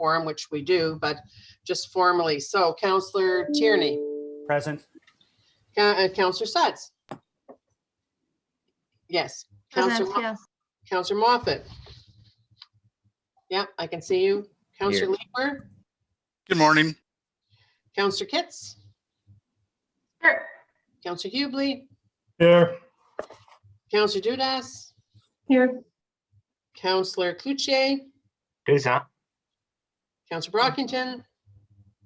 quorum, which we do, but just formally. So Councillor Tierney. Present. Councillor Sutz. Yes. Yes. Councillor Moffat. Yeah, I can see you. Councillor Leeper. Good morning. Councillor Kitts. Here. Councillor Hubley. Here. Councillor Dudas. Here. Councillor Cloutier. Present. Councillor Brockington.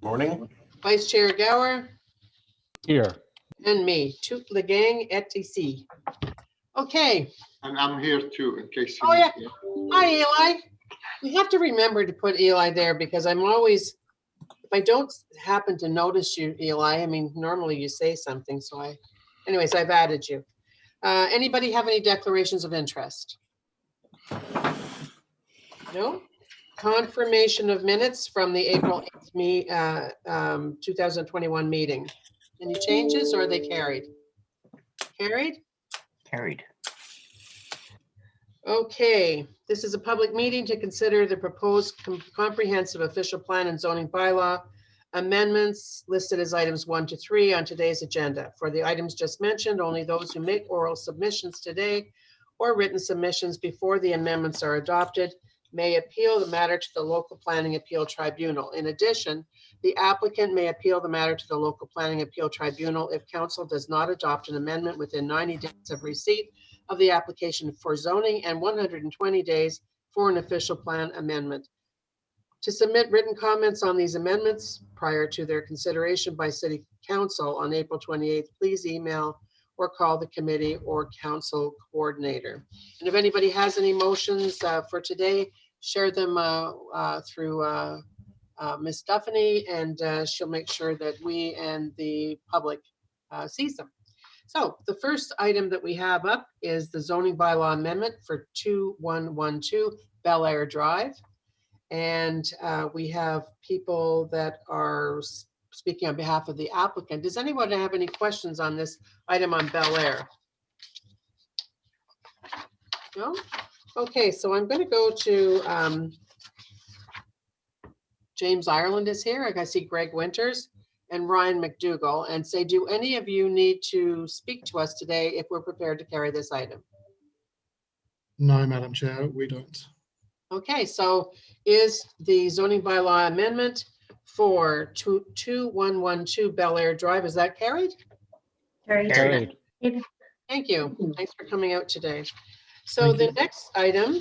Morning. Vice Chair Gower. Here. And me, toute la gang et ici. Okay. And I'm here too, in case you Oh, yeah. need me. Hi, Eli. We have to remember to put Eli there because I'm always, if I don't happen to notice you, Eli, I mean, normally you say something, so anyways, I've added you. Anybody have any declarations of interest? No? Confirmation of minutes from the April 8th, 2021 meeting. Any changes or are they carried? Carried? Carried. Okay, this is a public meeting to consider the proposed comprehensive official plan and zoning bylaw amendments listed as items 1 to 3 on today's agenda. For the items just mentioned, only those who make oral submissions today or written submissions before the amendments are adopted may appeal the matter to the local planning appeal tribunal. In addition, the applicant may appeal the matter to the local planning appeal tribunal if council does not adopt an amendment within 90 days of receipt of the application for zoning and 120 days for an official plan amendment. To submit written comments on these amendments prior to their consideration by City Council on April 28th, please email or call the committee or council coordinator. And if anybody has any motions for today, share them through Ms. Duffany, and she'll make sure that we and the public sees them. So the first item that we have up is the zoning bylaw amendment for 2112 Bel Air Drive. And we have people that are speaking on behalf of the applicant. Does anyone have any questions on this item on Bel Air? No? Okay, so I'm going to go to James Ireland is here. I see Greg Winters and Ryan McDougall and say, do any of you need to speak to us today if we're prepared to carry this item? No, Madam Chair, we don't. Okay, so is the zoning bylaw amendment for 2112 Bel Air Drive, is that carried? Carried. Thank you. Thanks for coming out today. So the next item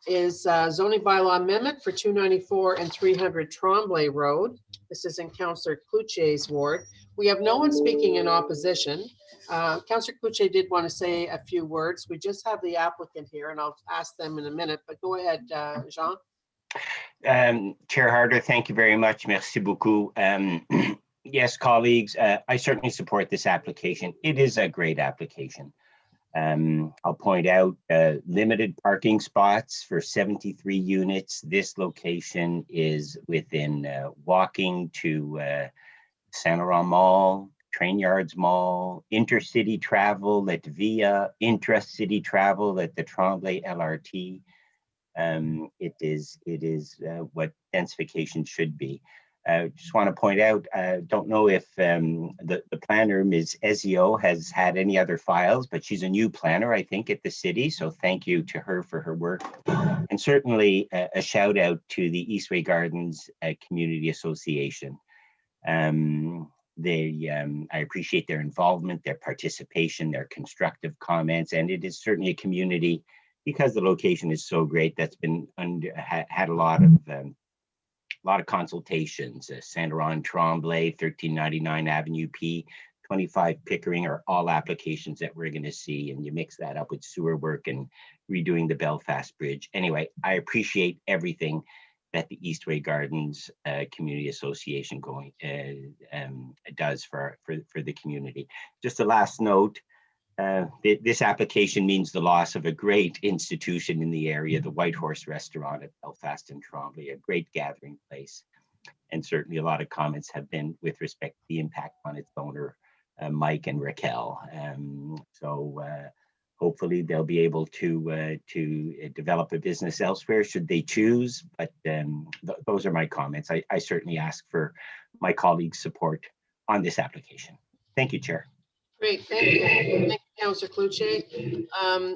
is zoning bylaw amendment for 294 and 300 Tremblay Road. This is in Councillor Cloutier's ward. We have no one speaking in opposition. Councillor Cloutier did want to say a few words. We just have the applicant here and I'll ask them in a minute, but go ahead, Jean. Chair Harder, thank you very much. Merci beaucoup. Yes, colleagues, I certainly support this application. It is a great application. I'll point out limited parking spots for 73 units. This location is within walking to Saint Laurent Mall, Train Yards Mall, intercity travel at VIA, intra-city travel at the Tremblay LRT. It is what densification should be. Just want to point out, don't know if the planner, Ms. Ezio, has had any other files, but she's a new planner, I think, at the city. So thank you to her for her work. And certainly a shout out to the Eastway Gardens Community Association. I appreciate their involvement, their participation, their constructive comments, and it is certainly a community, because the location is so great, that's been had a lot of consultations. Saint Laurent, Tremblay, 1399 Avenue P, 25 Pickering are all applications that we're going to see, and you mix that up with sewer work and redoing the Belfast Bridge. Anyway, I appreciate everything that the Eastway Gardens Community Association does for the community. Just a last note, this application means the loss of a great institution in the area, the White Horse Restaurant at Belfast and Tremblay, a great gathering place. And certainly a lot of comments have been with respect to the impact on its owner, Mike and Raquel. So hopefully they'll be able to develop a business elsewhere should they choose. But those are my comments. I certainly ask for my colleagues' support on this application. Thank you, Chair. Great, thank you. Thank you, Councillor Cluche.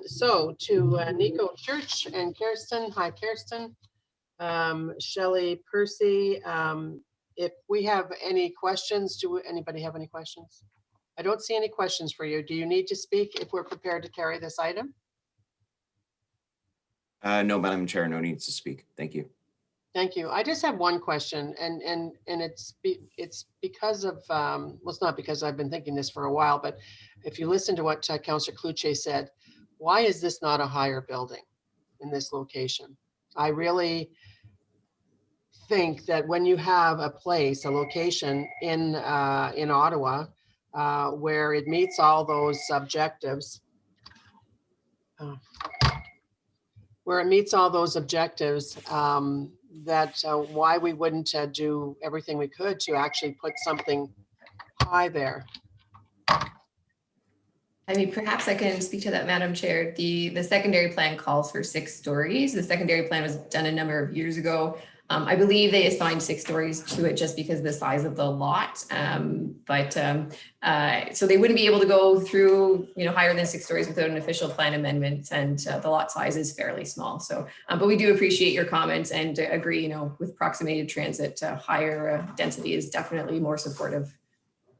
So to Nico Church and Kirsten, hi Kirsten. Shelley Percy, if we have any questions, anybody have any questions? I don't see any questions for you. Do you need to speak if we're prepared to carry this item? No, Madam Chair, no need to speak. Thank you. Thank you. I just have one question, and it's because of well, it's not because I've been thinking this for a while, but if you listen to what Councillor Cluche said, why is this not a higher building in this location? I really think that when you have a place, a location in Ottawa where it meets all those objectives, that why we wouldn't do everything we could to actually put something high there. I mean, perhaps I can speak to that, Madam Chair. The secondary plan calls for 6 stories. The secondary plan was done a number of years ago. I believe they assigned 6 stories to it just because of the size of the lot. So they wouldn't be able to go through, higher than 6 stories without an official plan amendment, and the lot size is fairly small. So, but we do appreciate your comments and agree, with proximity to transit, higher density is definitely more supportive.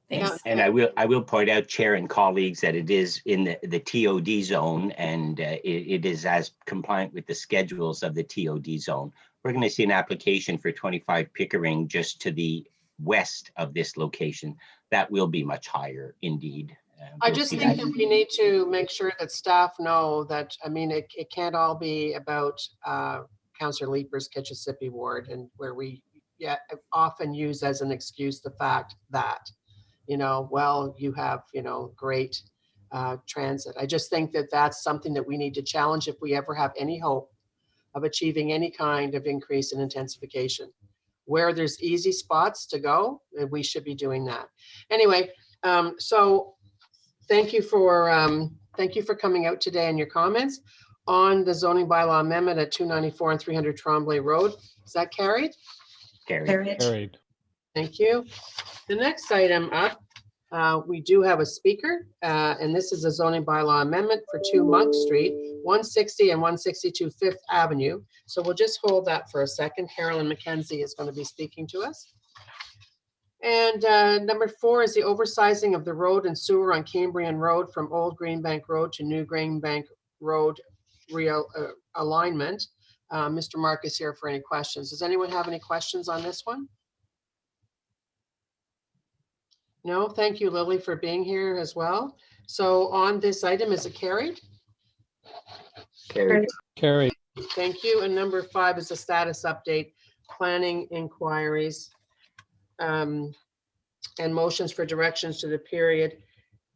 Thanks. And I will point out, Chair and colleagues, that it is in the TOD zone, and it is as compliant with the schedules of the TOD zone. We're going to see an application for 25 Pickering just to the west of this location. That will be much higher indeed. I just think that we need to make sure that staff know that, I mean, it can't all be about Councillor Leaper's Kitchissippi ward, and where we often use as an excuse the fact that, well, you have, great transit. I just think that that's something that we need to challenge if we ever have any hope of achieving any kind of increase in intensification. Where there's easy spots to go, we should be doing that. Anyway, so thank you for coming out today and your comments on the zoning bylaw amendment at 294 and 300 Tremblay Road. Is that carried? Carried. Thank you. The next item up, we do have a speaker, and this is a zoning bylaw amendment for 2 Monk Street, 160 and 162 Fifth Avenue. So we'll just hold that for a second. Carolyn McKenzie is going to be speaking to us. And number 4 is the oversizing of the road and sewer on Cambrian Road from Old Greenbank Road to New Greenbank Road alignment. Mr. Mark is here for any questions. Does anyone have any questions on this one? No, thank you, Lily, for being here as well. So on this item, is it carried? Carried. Thank you. And number 5 is a status update, planning inquiries, and motions for directions to the period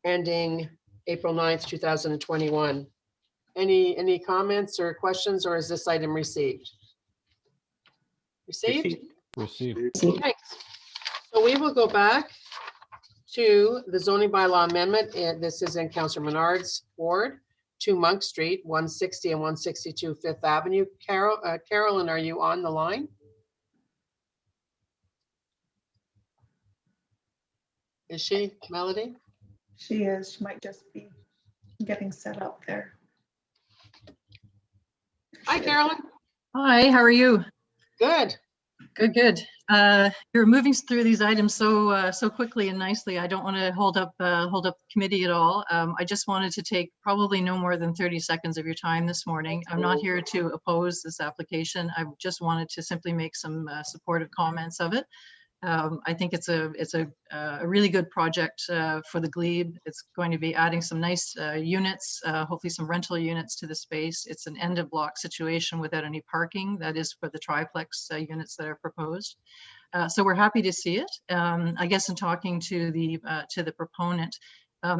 ending April 9th, 2021. Any comments or questions, or is this item received? Received? Received. Thanks. So we will go back to the zoning bylaw amendment, and this is in Councillor Menard's ward, 2 Monk Street, 160 and 162 Fifth Avenue. Carolyn, are you on the line? Is she, Melody? She is. She might just be getting set up there. Hi, Carolyn. Hi, how are you? Good. Good. You're moving through these items so quickly and nicely. I don't want to hold up the committee at all. I just wanted to take probably no more than 30 seconds of your time this morning. I'm not here to oppose this application. I just wanted to simply make some supportive comments of it. I think it's a really good project for the glebe. It's going to be adding some nice units, hopefully some rental units to the space. It's an end of block situation without any parking. That is for the triplex units that are proposed. So we're happy to see it. I guess in talking to the proponent,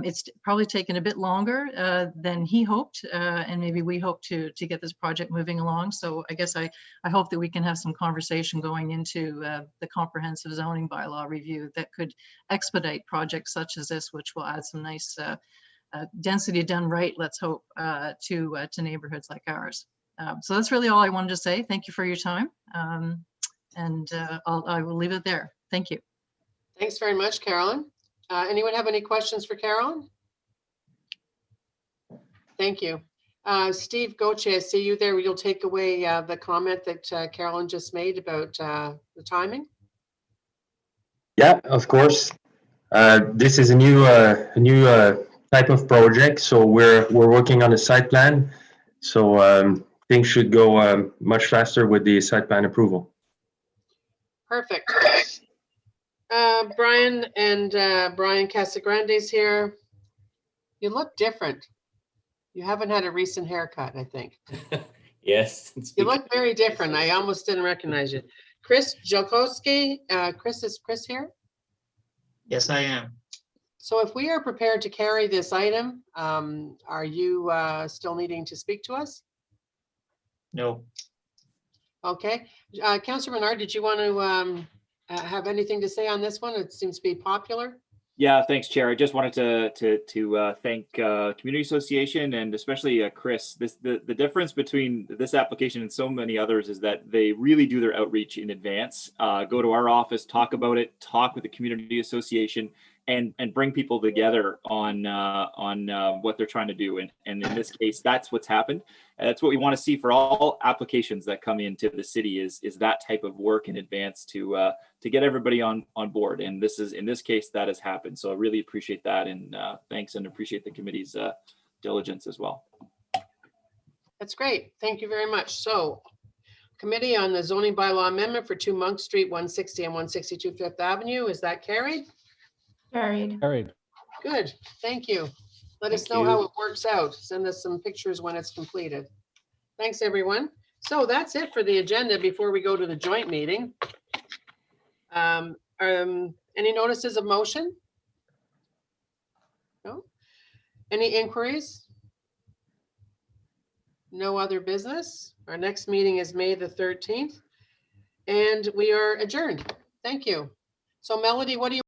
it's probably taken a bit longer than he hoped, and maybe we hope to get this project moving along. So I guess I hope that we can have some conversation going into the comprehensive zoning bylaw review that could expedite projects such as this, which will add some nice density done right, let's hope, to neighborhoods like ours. So that's really all I wanted to say. Thank you for your time. And I will leave it there. Thank you. Thanks very much, Carolyn. Anyone have any questions for Carolyn? Thank you. Steve Goche, I see you there. You'll take away the comment that Carolyn just made about the timing. Yeah, of course. This is a new type of project, so we're working on a site plan. So things should go much faster with the site plan approval. Perfect. Brian and Brian Casagrande's here. You look different. You haven't had a recent haircut, I think. Yes. You look very different. I almost didn't recognize you. Chris Jokowski. Is Chris here? Yes, I am. So if we are prepared to carry this item, are you still needing to speak to us? No. Okay. Councillor Menard, did you want to have anything to say on this one? It seems to be popular. Yeah, thanks, Chair. I just wanted to thank Community Association and especially Chris. The difference between this application and so many others is that they really do their outreach in advance. Go to our office, talk about it, talk with the Community Association, and bring people together on what they're trying to do. And in this case, that's what's happened. And that's what we want to see for all applications that come into the city is that type of work in advance to get everybody on board. And this is, in this case, that has happened. So I really appreciate that. And thanks, and appreciate the committee's diligence as well. That's great. Thank you very much. So committee on the zoning bylaw amendment for 2 Monk Street, 160 and 162 Fifth Avenue. Is that carried? Carried. Good. Thank you. Let us Thank know you. how it works out. Send us some pictures when it's completed. Thanks, everyone. So that's it for the agenda before we go to the joint meeting. Any notices of motion? No? Any inquiries? No other business. Our next meeting is May the 13th, and we are adjourned. Thank you. So Melody, what do you